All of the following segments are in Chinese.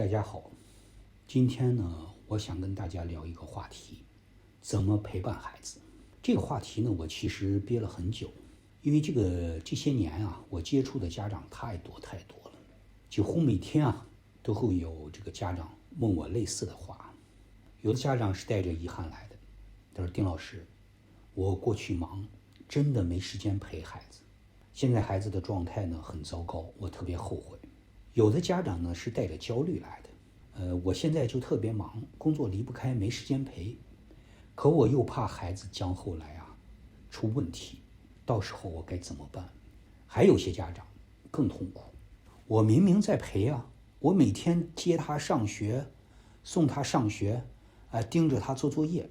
大家好，今天呢，我想跟大家聊一个话题，怎么陪伴孩子。这个话题呢，我其实憋了很久，因为这些年啊，我接触的家长太多了，几乎每天啊都会有这个家长问我类似的话。有的家长是带着遗憾来的，他说：“丁老师，我过去忙，真的没时间陪孩子，现在孩子的状态呢很糟糕，我特别后悔。”有的家长呢是带着焦虑来的，我现在就特别忙，工作离不开，没时间陪，可我又怕孩子将后来出问题，到时候我该怎么办？还有些家长更痛苦，我明明在陪啊，我每天接他上学，送他上学，盯着他做作业，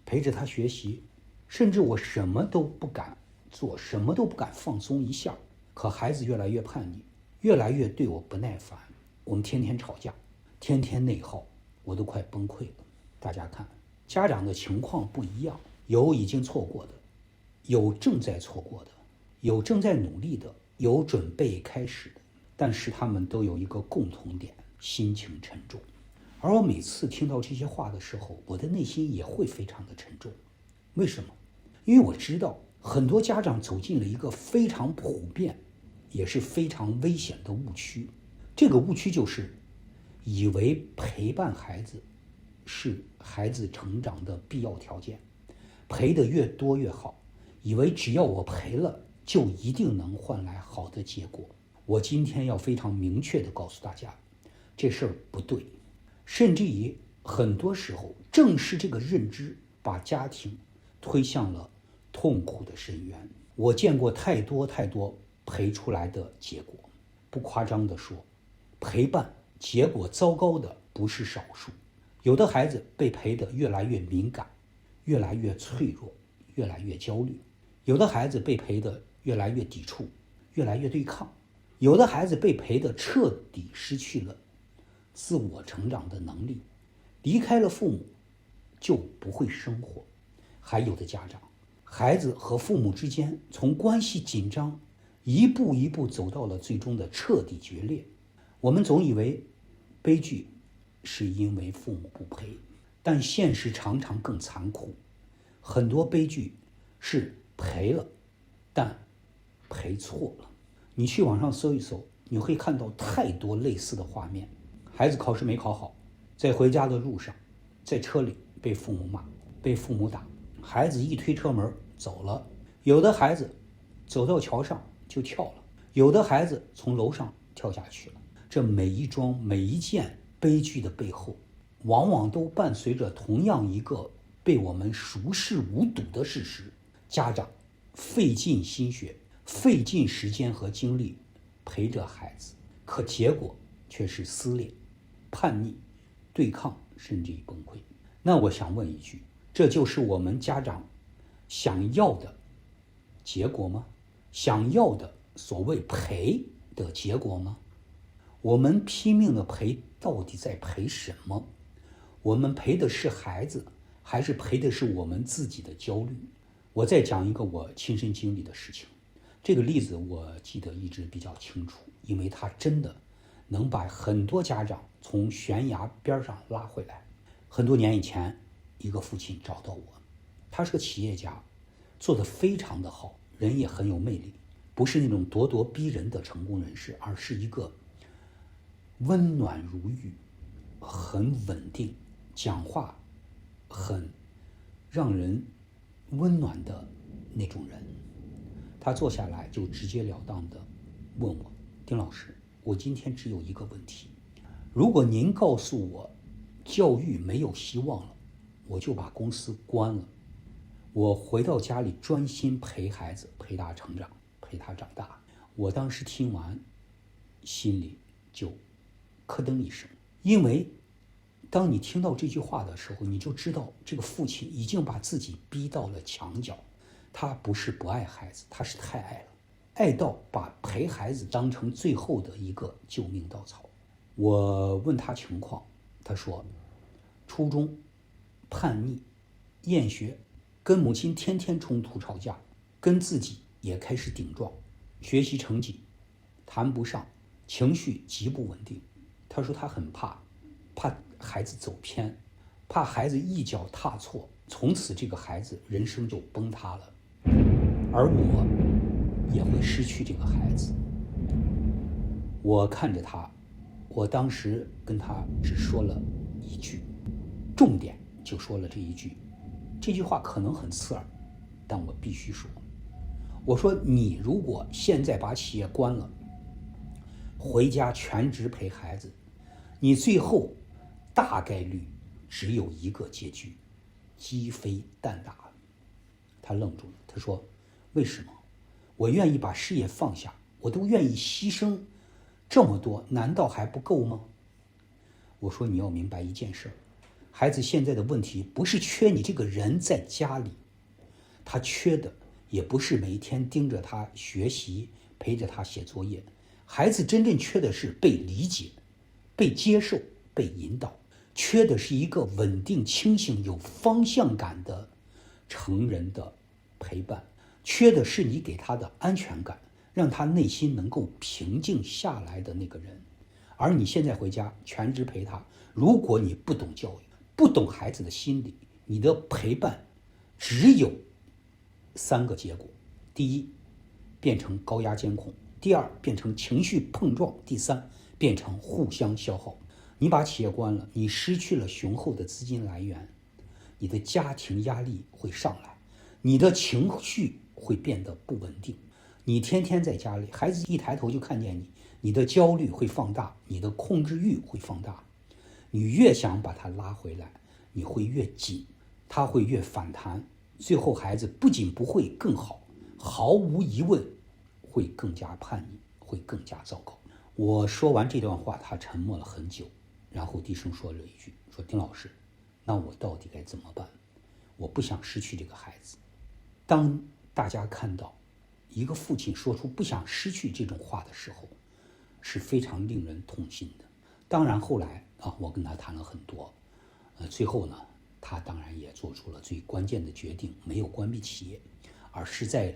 陪着他学习，甚至我什么都不敢做，什么都不敢放松一下，可孩子越来越叛逆，越来越对我不耐烦，我们天天吵架，天天内耗，我都快崩溃了。大家看，家长的情况不一样，有已经错过的，有正在错过的，有正在努力的，有准备开始的，但是他们都有一个共同点，心情沉重。而我每次听到这些话的时候，我的内心也会非常的沉重。为什么？因为我知道很多家长走进了一个非常普遍也是非常危险的误区。这个误区就是以为陪伴孩子是孩子成长的必要条件，陪得越多越好，以为只要我陪了就一定能换来好的结果。我今天要非常明确地告诉大家，这事儿不对，甚至于很多时候正是这个认知把家庭推向了痛苦的深渊。我见过太多陪出来的结果，不夸张地说，陪伴结果糟糕的不是少数。有的孩子被陪得越来越敏感，越来越脆弱，越来越焦虑；有的孩子被陪得越来越抵触，越来越对抗；有的孩子被陪得彻底失去了自我成长的能力，离开了父母就不会生活。还有的家长，孩子和父母之间从关系紧张一步一步走到了最终的彻底决裂。我们总以为悲剧是因为父母不陪，但现实常常更残酷，很多悲剧是陪了，但陪错了。你去网上搜一搜，你会看到太多类似的画面。孩子考试没考好，在回家的路上，在车里被父母骂，被父母打，孩子一推车门走了。有的孩子走到桥上就跳了，有的孩子从楼上跳下去了。这每一件悲剧的背后，往往都伴随着同样一个被我们熟视无睹的事实：家长费尽心血，费尽时间和精力陪着孩子，可结果却是撕裂、叛逆、对抗，甚至于崩溃。那我想问一句，这就是我们家长想要的结果吗？想要的所谓陪的结果吗？我们拼命的陪，到底在陪什么？我们陪的是孩子，还是陪的是我们自己的焦虑？我再讲一个我亲身经历的事情，这个例子我记得一直比较清楚，因为它真的能把很多家长从悬崖边上拉回来。很多年以前，一个父亲找到我，他是个企业家，做得非常的好，人也很有魅力，不是那种咄咄逼人的成功人士，而是一个温暖如玉，很稳定，讲话很让人温暖的那种人。他坐下来就直截了当地问我：“丁老师，我今天只有一个问题，如果您告诉我教育没有希望了，我就把公司关了，我回到家里专心陪孩子，陪他成长，陪他长大。”我当时听完，心里就咯噔一声，因为当你听到这句话的时候，你就知道这个父亲已经把自己逼到了墙角。他不是不爱孩子，他是太爱了，爱到把陪孩子当成最后的一个救命稻草。我问他情况，他说初中叛逆、厌学，跟母亲天天冲突吵架，跟自己也开始顶撞，学习成绩谈不上，情绪极不稳定。他说他很怕怕孩子走偏，怕孩子一脚踏错，从此这个孩子人生就崩塌了，而我也会失去这个孩子。我看着他，我当时跟他只说了一句，重点就说了这一句。这句话可能很刺耳，但我必须说。我说你如果现在把企业关了，回家全职陪孩子，你最后大概率只有一个结局，鸡飞蛋打。他愣住了，他说为什么？我愿意把事业放下，我都愿意牺牲这么多，难道还不够吗？我说你要明白一件事，孩子现在的问题不是缺你这个人在家里，他缺的也不是每天盯着他学习，陪着他写作业，孩子真正缺的是被理解、被接受、被引导，缺的是一个稳定、清醒、有方向感的成人的陪伴，缺的是你给他的安全感，让他内心能够平静下来的那个人。而你现在回家全职陪他，如果你不懂教育，不懂孩子的心理，你的陪伴只有3个结果：第一，变成高压监控；第二，变成情绪碰撞；第三，变成互相消耗。你把企业关了，你失去了雄厚的资金来源，你的家庭压力会上来，你的情绪会变得不稳定。你天天在家里，孩子一抬头就看见你，你的焦虑会放大，你的控制欲会放大。你越想把他拉回来，你会越紧，他会越反弹，最后孩子不仅不会更好，毫无疑问会更加叛逆，会更加糟糕。我说完这段话，他沉默了很久，然后低声说了一句，说丁老师，那我到底该怎么办？我不想失去这个孩子。当大家看到一个父亲说出不想失去这种话的时候，是非常令人痛心的。当然后来我跟他谈了很多，最后呢，他当然也做出了最关键的决定，没有关闭企业，而是在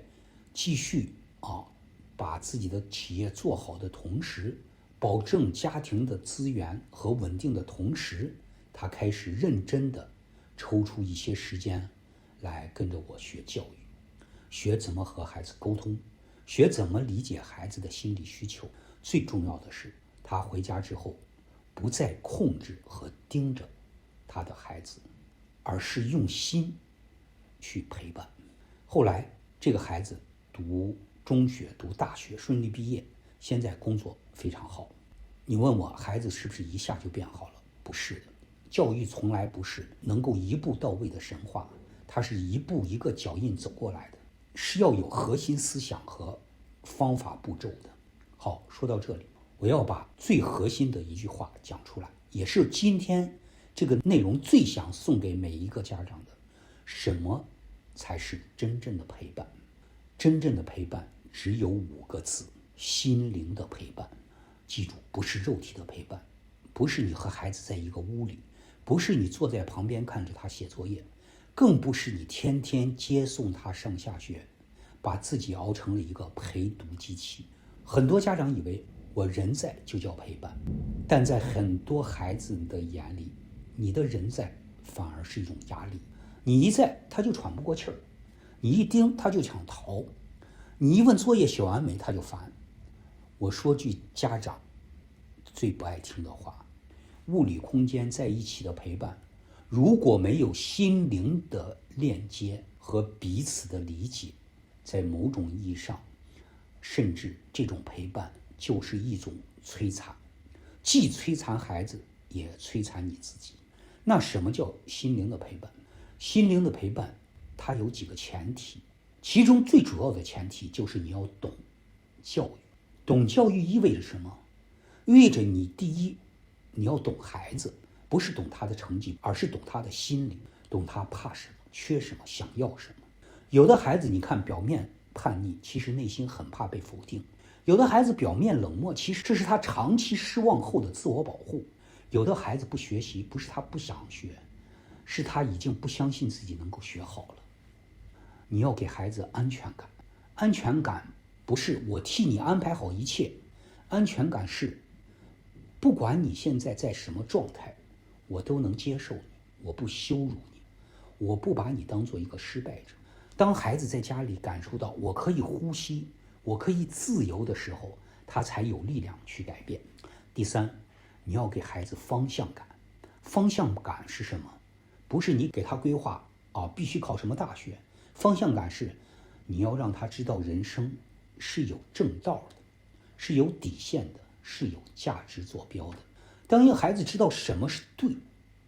继续把自己的企业做好的同时，保证家庭的资源和稳定的同时，他开始认真的抽出一些时间来跟着我学教育，学怎么和孩子沟通，学怎么理解孩子的心理需求。最重要的是，他回家之后不再控制和盯着他的孩子，而是用心去陪伴。后来这个孩子读中学、读大学，顺利毕业，现在工作非常好。你问我孩子是不是一下就变好了？不是的，教育从来不是能够一步到位的神话，它是一步一个脚印走过来的，是要有核心思想和方法步骤的。好，说到这里，我要把最核心的一句话讲出来，也是今天这个内容最想送给每一个家长的：什么才是真正的陪伴？真正的陪伴只有5个字：心灵的陪伴。记住，不是肉体的陪伴，不是你和孩子在一个屋里，不是你坐在旁边看着他写作业，更不是你天天接送他上下学，把自己熬成了一个陪读机器。很多家长以为我人在就叫陪伴，但在很多孩子的眼里，你的人在反而是一种压力。你一在他就喘不过气儿，你一盯他就想逃，你一问作业写完没他就烦。我说句家长最不爱听的话，物理空间在一起的陪伴，如果没有心灵的链接和彼此的理解，在某种意义上，甚至这种陪伴就是一种摧残，既摧残孩子，也摧残你自己。那什么叫心灵的陪伴？心灵的陪伴，它有几个前提，其中最主要的前提就是你要懂教育。懂教育意味着什么？意味着你第一，你要懂孩子，不是懂他的成绩，而是懂他的心理，懂他怕什么、缺什么、想要什么。有的孩子你看表面叛逆，其实内心很怕被否定；有的孩子表面冷漠，其实这是他长期失望后的自我保护；有的孩子不学习，不是他不想学，是他已经不相信自己能够学好了。你要给孩子安全感，安全感不是我替你安排好一切，安全感是不管你现在在什么状态，我都能接受你，我不羞辱你，我不把你当做一个失败者。当孩子在家里感受到我可以呼吸，我可以自由的时候，他才有力量去改变。第三，你要给孩子方向感。方向感是什么？不是你给他规划必须考什么大学。方向感是你要让他知道人生是有正道的，是有底线的，是有价值坐标的。当一个孩子知道什么是对，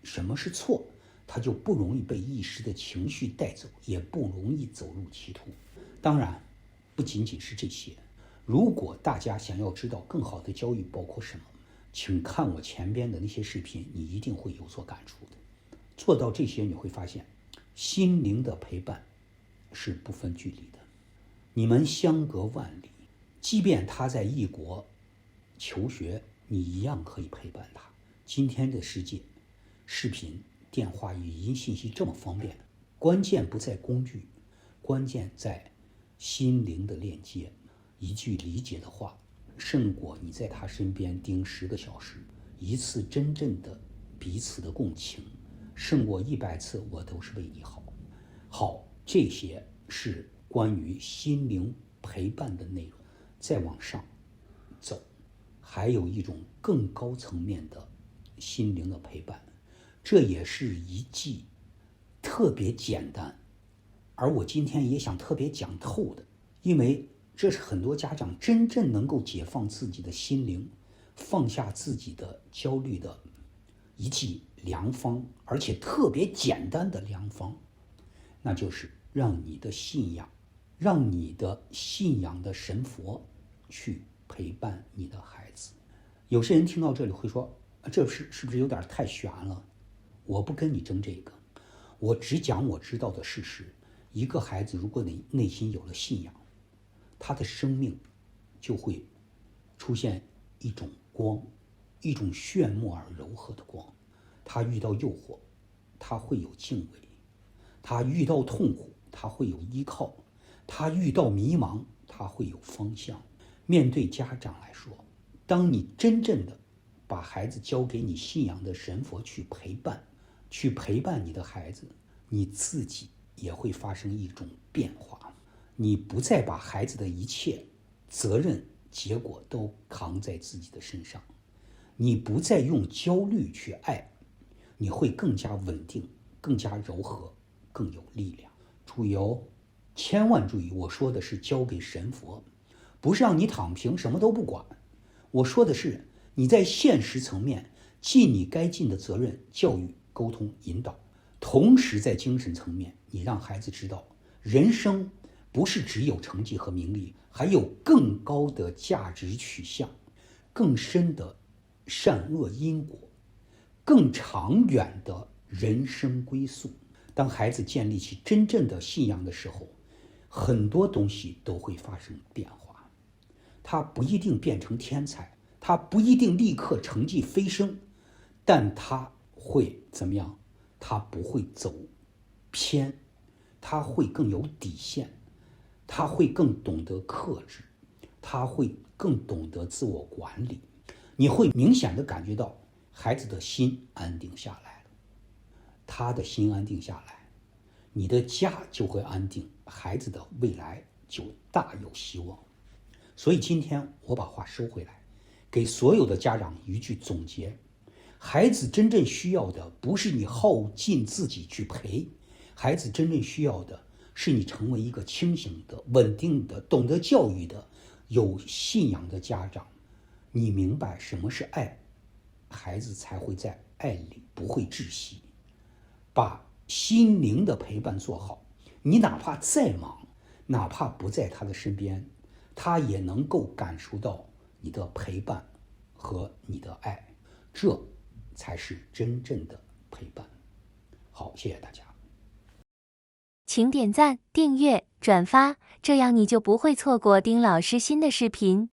什么是错，他就不容易被一时的情绪带走，也不容易走入歧途。当然，不仅仅是这些。如果大家想要知道更好的教育包括什么，请看我前边的那些视频，你一定会有所感触的。做到这些，你会发现，心灵的陪伴是不分距离的。你们相隔万里，即便他在异国求学，你一样可以陪伴他。今天的世界，视频、电话、语音信息这么方便，关键不在工具，关键在心灵的链接。一句理解的话，胜过你在他身边盯10个小时；一次真正的彼此的共情，胜过100次我都是为你好。好，这些是关于心灵陪伴的内容。再往上走，还有一种更高层面的心灵的陪伴，这也是一剂特别简单，而我今天也想特别讲透的，因为这是很多家长真正能够解放自己的心灵，放下自己的焦虑的一剂良方，而且特别简单的良方，那就是让你的信仰的神佛去陪伴你的孩子。有些人听到这里会说，这是不是有点太悬了？我不跟你争这个，我只讲我知道的事实。一个孩子如果你内心有了信仰，他的生命就会出现一种光，一种炫目而柔和的光。他遇到诱惑，他会有敬畏；他遇到痛苦，他会有依靠；他遇到迷茫，他会有方向。面对家长来说，当你真正的把孩子交给你信仰的神佛去陪伴你的孩子，你自己也会发生一种变化。你不再把孩子的一切责任、结果都扛在自己的身上，你不再用焦虑去爱，你会更加稳定、更加柔和、更有力量。注意哦，千万注意，我说的是交给神佛，不是让你躺平什么都不管。我说的是你在现实层面尽你该尽的责任，教育、沟通、引导，同时在精神层面，你让孩子知道，人生不是只有成绩和名利，还有更高的价值取向，更深的善恶因果，更长远的人生归宿。当孩子建立起真正的信仰的时候，很多东西都会发生变化。他不一定变成天才，他不一定立刻成绩飞升，但他会怎么样？他不会走偏，他会更有底线，他会更懂得克制，他会更懂得自我管理。你会明显的感觉到孩子的心安定下来了，他的心安定下来，你的家就会安定，孩子的未来就大有希望。所以今天我把话收回来，给所有的家长一句总结：孩子真正需要的不是你耗尽自己去陪，孩子真正需要的是你成为一个清醒的、稳定的、懂得教育的、有信仰的家长。你明白什么是爱，孩子才会在爱里不会窒息。把心灵的陪伴做好，你哪怕再忙，哪怕不在他的身边，他也能够感受到你的陪伴和你的爱，这才是真正的陪伴。好，谢谢大家。请点赞、订阅、转发，这样你就不会错过丁老师新的视频。